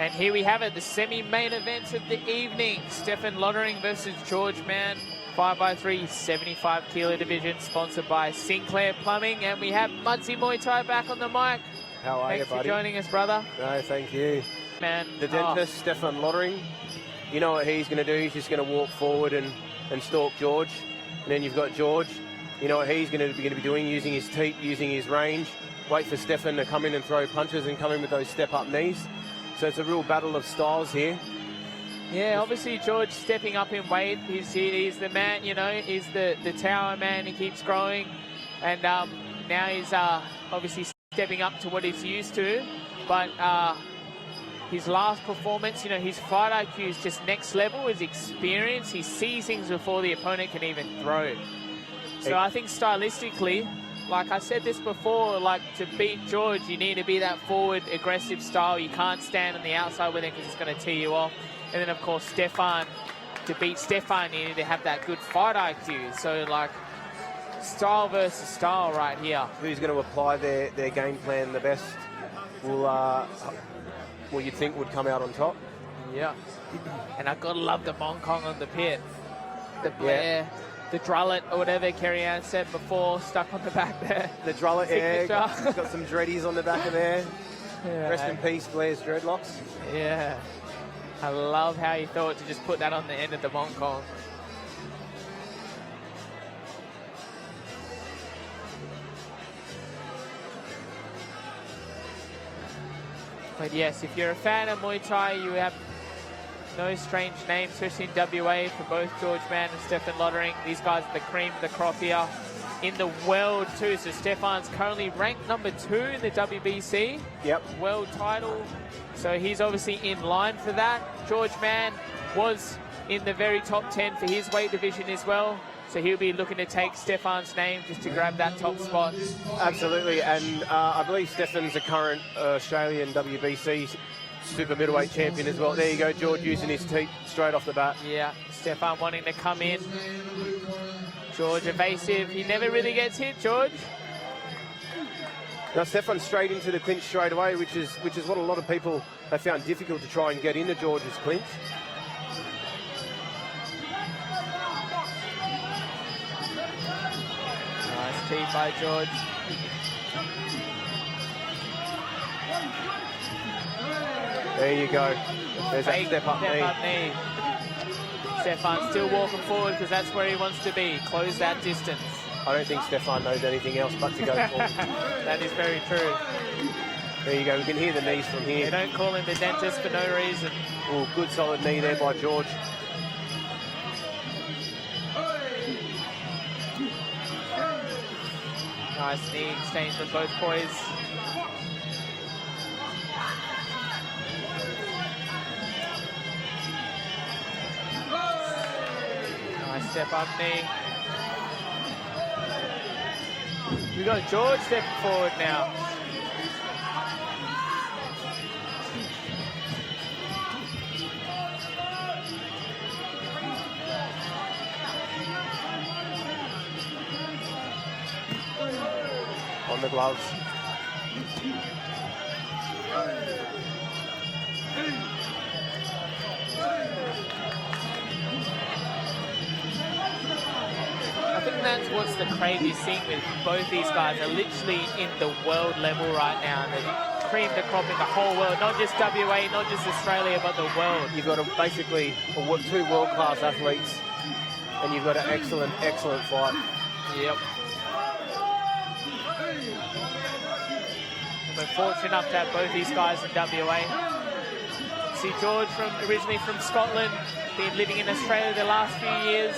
And here we have it, the semi-main event of the evening. Stephan Lottering versus George Mann, 5x3, 75 kilo division, sponsored by Sinclair Plumbing. And we have Muaythai back on the mic. How are you, buddy? Thanks for joining us, brother. No, thank you. Man, The dentist, Stephan Lottering, you know what he's going to do? He's just going to walk forward and stalk George. And then you've got George. You know what he's going to be doing? Using his teeth, using his range. Wait for Stephan to come in and throw punches and come in with those step-up knees. So it's a real battle of styles here. Yeah, obviously George stepping up in weight. He's the man, you know, he's the tower man. He keeps growing. And now he's obviously stepping up to what he's used to. But his last performance, you know, his fight IQ is just next level. His experience, he sees things before the opponent can even throw. So I think stylistically, like I said this before, like to beat George, you need to be that forward, aggressive style. You can't stand on the outside with him because it's going to tee you off. And then, of course, Stephan, to beat Stephan, you need to have that good fight IQ. So, like, style versus style right here. Who's going to apply their game plan the best will you'd think would come out on top. Yeah. And I've got to love the Hong Kong on the pit. The Blair. Yeah. The drullet, or whatever Kerry-Ann said before, stuck on the back there. The drullet, yeah, got some dreadies on the back of there. Yeah. Rest in peace, Blair's dreadlocks. Yeah. I love how he thought to just put that on the end of the Hong Kong. But yes, if you're a fan of Muay Thai, you have no strange name, especially in WA for both George Mann and Stephan Lottering. These guys are the cream of the crop here in the world too. So Stephan's currently ranked number 2 in the WBC. Yep. World title. So he's obviously in line for that. George Mann was in the very top 10 for his weight division as well. So he'll be looking to take Stephan's name just to grab that top spot. Absolutely, and I believe Stephan's a current Australian WBC super middleweight champion as well. There you go, George using his teeth straight off the bat. Yeah, Stephan wanting to come in. George evasive. He never really gets hit, George. Now Stephan straight into the clinch straight away, which is what a lot of people have found difficult to try and get into George's clinch. Nice tee by George. There you go. There's that step-up knee. Stephan's still walking forward because that's where he wants to be. Close that distance. I don't think Stephan knows anything else but to go forward. That is very true. There you go. We can hear the knees from here. They don't call him the dentist for no reason. Oh, good solid knee there by George. Nice knee exchange from both boys. Nice step up knee. We got George stepping forward now. On the gloves. I think that's what's the craziest thing with both these guys. Are literally in the world level right now. They've creamed the crop in the whole world, not just WA, not just Australia, but the world. You've got basically 2 world-class athletes, and you've got an excellent, excellent fight. Yep. We're fortunate enough to have both these guys in WA. See George originally from Scotland, been living in Australia the last few years.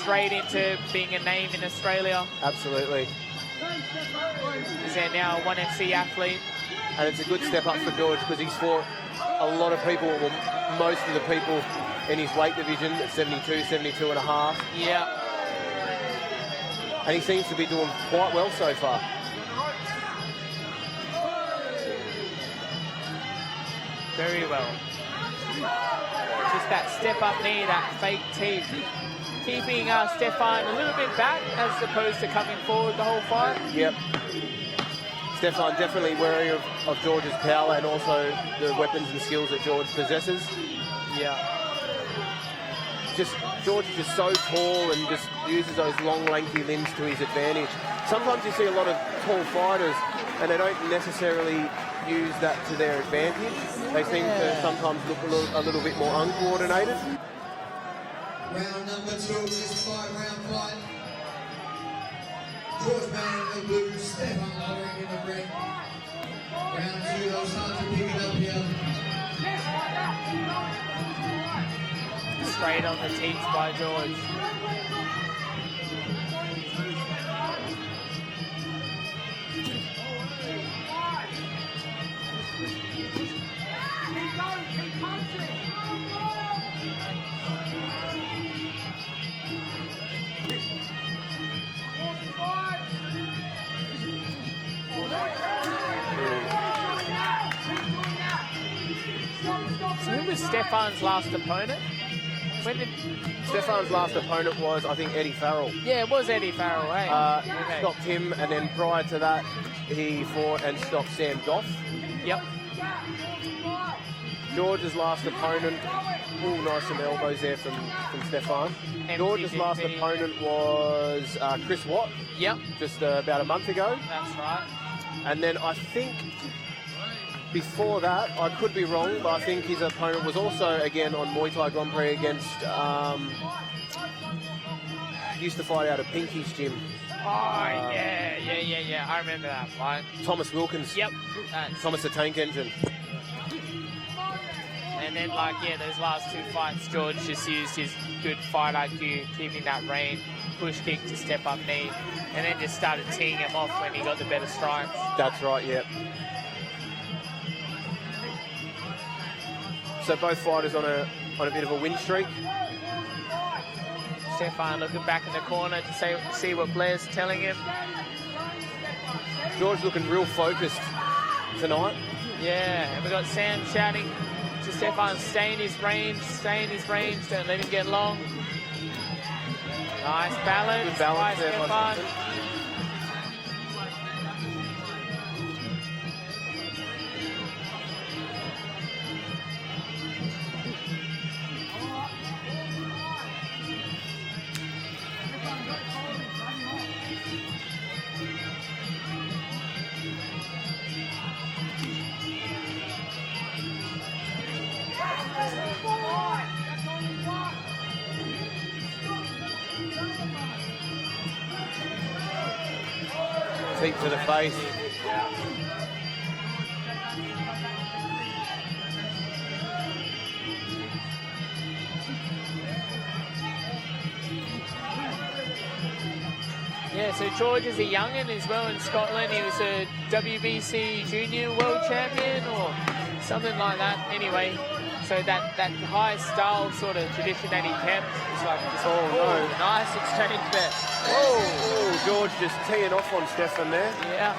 Straight into being a name in Australia. Absolutely. He's now a 1FC athlete. And it's a good step up for George because he's fought a lot of people, well, most of the people in his weight division at 72, 72 and a half. Yeah. And he seems to be doing quite well so far. Very well. Just that step-up knee, that fake teeth. Keeping Stephan a little bit back as opposed to coming forward the whole fight. Yep. Stephan definitely wary of George's power and also the weapons and skills that George possesses. Yeah. George is just so tall and just uses those long, lanky limbs to his advantage. Sometimes you see a lot of tall fighters and they don't necessarily use that to their advantage. They seem to sometimes look a little bit more uncoordinated. Round number 2 of this 5-round fight. George Mann in the blue, Stephan Lottering in the ring. Round 2, they'll start to pick it up here. Straight on the teeth by George. So who was Stephan's last opponent? When did Stephan's last opponent was, I think, Eddie Farrell. Yeah, it was Eddie Farrell, eh? Okay. Stopped him, and then prior to that, he fought and stopped Sam Goff. Yep. George's last opponent, nice some elbows there from Stephan. George's last opponent was Chris Watt. Yep. Just about a month ago. That's right. And then I think before that, I could be wrong, but I think his opponent was also again on Muaythai Grand Prix against used to fight out of Pinky's gym. Yeah. I remember that fight. Thomas Wilkins. Yep. Thomas the Tank Engine. And then, those last 2 fights, George just used his good fight IQ, keeping that rein, push kick to step up knee, and then just started teeing him off when he got the better strikes. That's right, yep. So both fighters on a bit of a win streak. Stephan looking back in the corner to see what Blair's telling him. George looking real focused tonight. Yeah, and we got Sam shouting to Stephan, stay in his range, don't let him get long. Nice balance. Good balance there by Stephan. Feet to the face. Yeah, so George is a young'un as well in Scotland. He was a WBC junior world champion or something like that. Anyway, so that high style sort of tradition that he kept is like just, nice exchange there. George just teeing off on Stephan there. Yeah.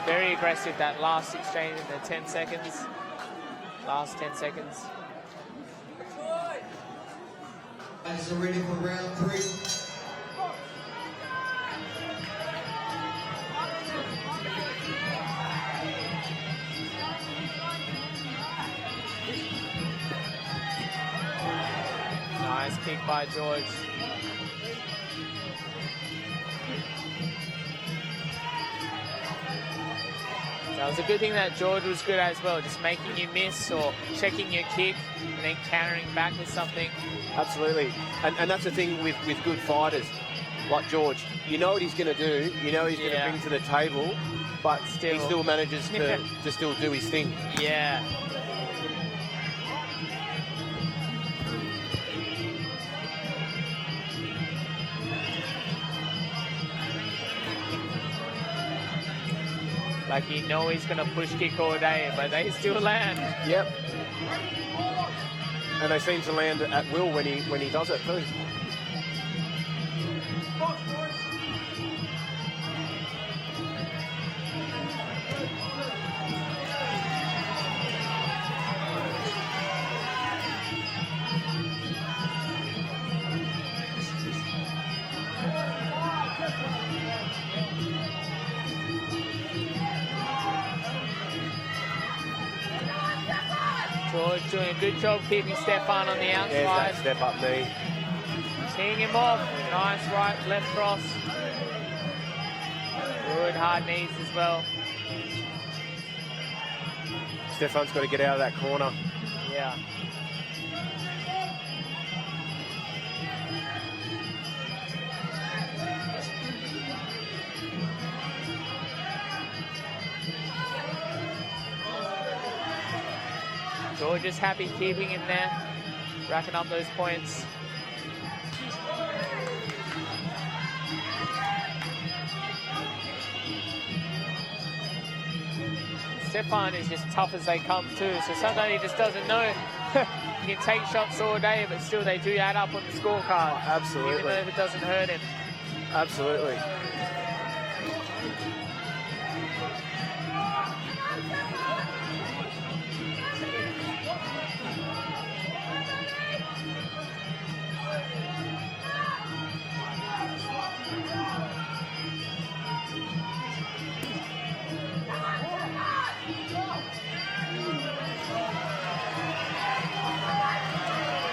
Very aggressive, that last exchange in the 10 seconds. Last 10 seconds. Guys are ready for round 3. Nice kick by George. That was a good thing that George was good as well, just making you miss or checking your kick and then countering back with something. Absolutely. And that's the thing with good fighters like George. You know what he's going to do, you know he's going to bring to the table, but he still manages to still do his thing. Yeah. Like you know he's going to push kick all day, but they still land. Yep. And they seem to land at will when he does it too. George doing a good job keeping Stephan on the outside. There's that step up knee. Teeing him off. Nice right, left cross. Good hard knees as well. Stephan's got to get out of that corner. Yeah. George is happy keeping him there, racking up those points. Stephan is just tough as they come too, so sometimes he just doesn't know. He can take shots all day, but still they do add up on the scorecard. Oh, absolutely. Even though if it doesn't hurt him. Absolutely.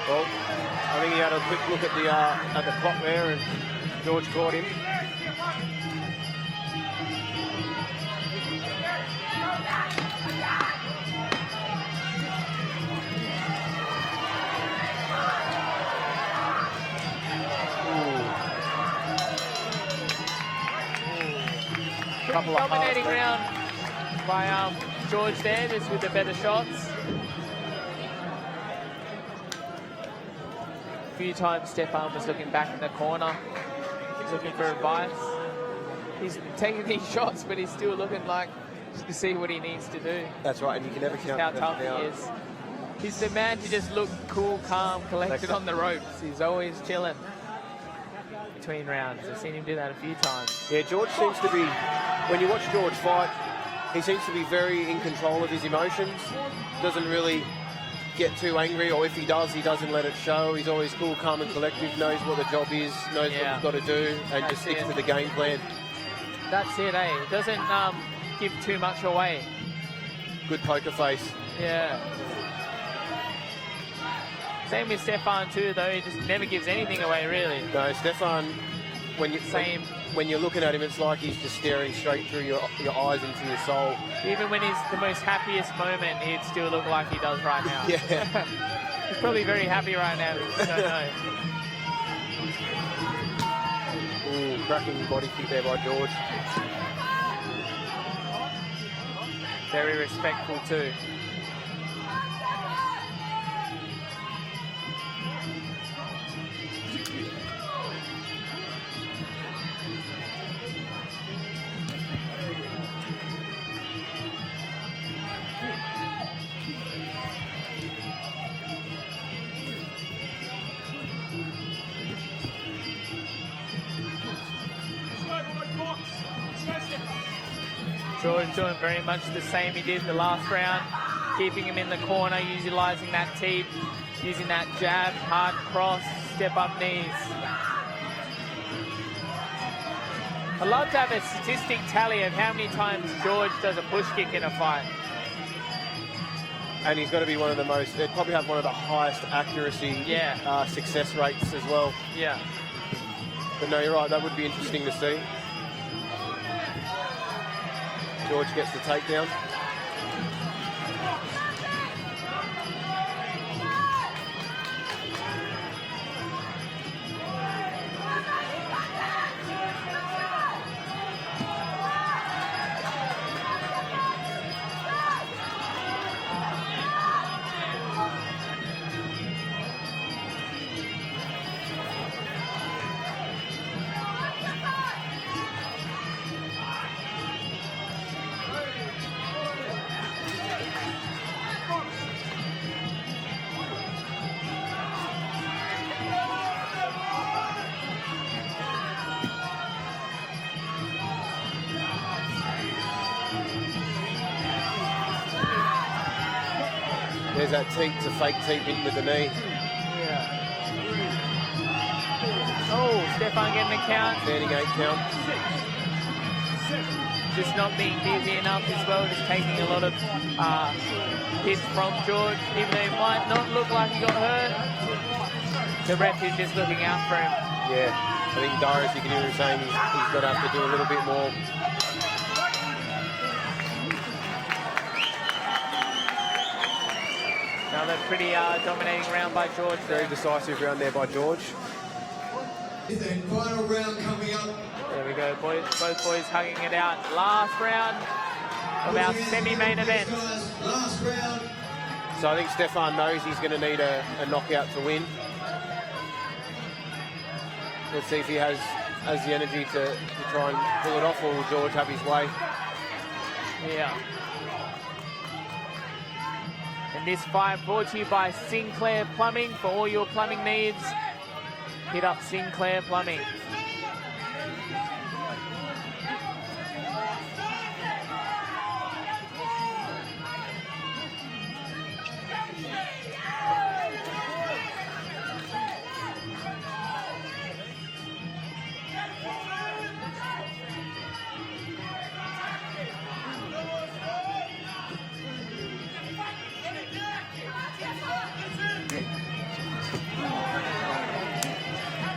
Well, I think he had a quick look at the clock there, and George caught him. Couple of Dominating halves, round by George there, just with the better shots. A few times Stephan was looking back in the corner. He's looking for advice. He's taking these shots, but he's still looking like to see what he needs to do. That's right, and you can never Just count how them tough down. he is. He's the man to just look cool, calm, collected on the ropes. He's always chilling between rounds. I've seen him do that a few times. Yeah, George seems to be, when you watch George fight, he seems to be very in control of his emotions. Doesn't really get too angry, or if he does, he doesn't let it show. He's always cool, calm and collective, knows what the job is, knows what he's got to do, and just sticks to the game plan. That's it, eh? Doesn't give too much away. Good poker face. Yeah. Same with Stephan too, though. He just never gives anything away, really. No, Stephan, when you're looking at him, it's like he's just staring straight through your eyes into your soul. Even when he's the most happiest moment, he'd still look like he does right now. Yeah. He's probably very happy right now, but you don't know. Ooh, cracking body kick there by George. Very respectful too. George doing very much the same he did the last round, keeping him in the corner, utilising that teep, using that jab, hard cross, step up knees. I'd love to have a statistic tally of how many times George does a push kick in a fight. And he's got to be one of the most, they'd probably have one of the highest accuracy success rates as well. Yeah. But no, you're right, that would be interesting to see. George gets the takedown. There's that teep to fake teep in with the knee. Yeah. Oh, Stephan getting the count. Standing 8 count. Just not being busy enough as well, just taking a lot of hits from George, even though it might not look like he got hurt. The ref is just looking out for him. Yeah, I think Darius, you can hear him saying he's got to have to do a little bit more. Another pretty dominating round by George. Very decisive round there by George. The final round coming up. There we go, boys. Both boys hugging it out. Last round of our semi-main event. Last round. So I think Stephan knows he's going to need a knockout to win. Let's see if he has the energy to try and pull it off, or will George have his way? Yeah. And this fight brought to you by Sinclair Plumbing. For all your plumbing needs, hit up Sinclair Plumbing.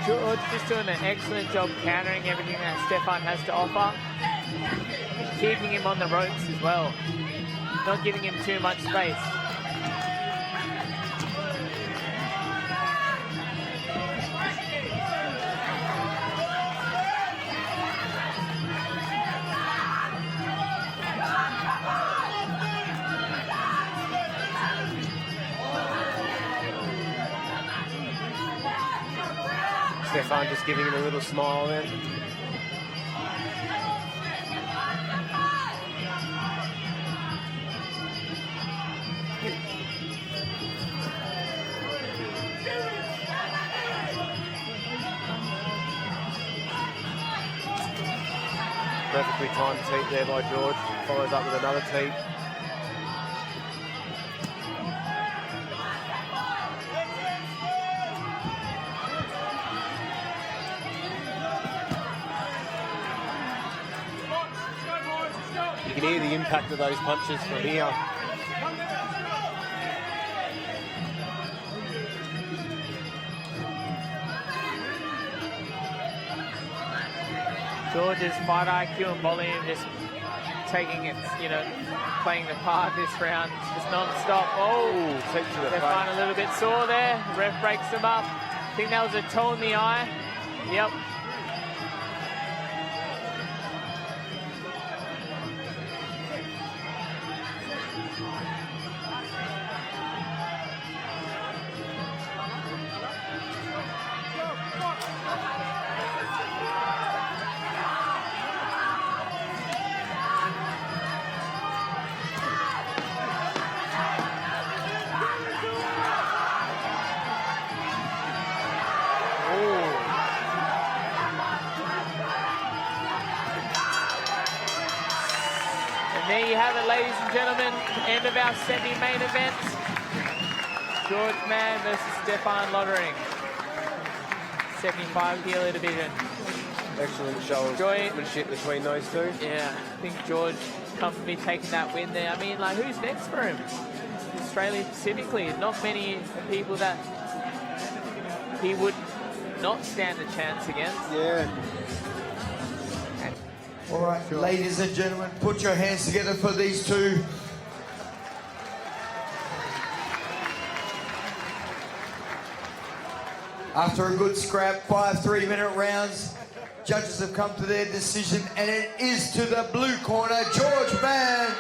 George just doing an excellent job countering everything that Stephan has to offer. Keeping him on the ropes as well. Not giving him too much space. Stephan just giving him a little smile then. Perfectly timed teep there by George. Follows up with another teep. You can hear the impact of those punches from here. George's fight IQ and volume just taking it, you know, playing the part this round, just non-stop. Oh, Take to the Stephan a little bit sore there. Ref breaks him up. I think that was a toe in the eye. Yep. There you have it, ladies and gentlemen, end of our semi-main event. George Mann versus Stephan Lottering. 75 kilo division. Excellent show of sportsmanship between those two. Yeah, I think George comfortably taking that win there. I mean, like, who's next for him? Australia specifically, not many people that he would not stand a chance against. Yeah. All right, ladies and gentlemen, put your hands together for these two. After a good scrap, 5 3-minute rounds, judges have come to their decision, and it is to the blue corner, George Mann.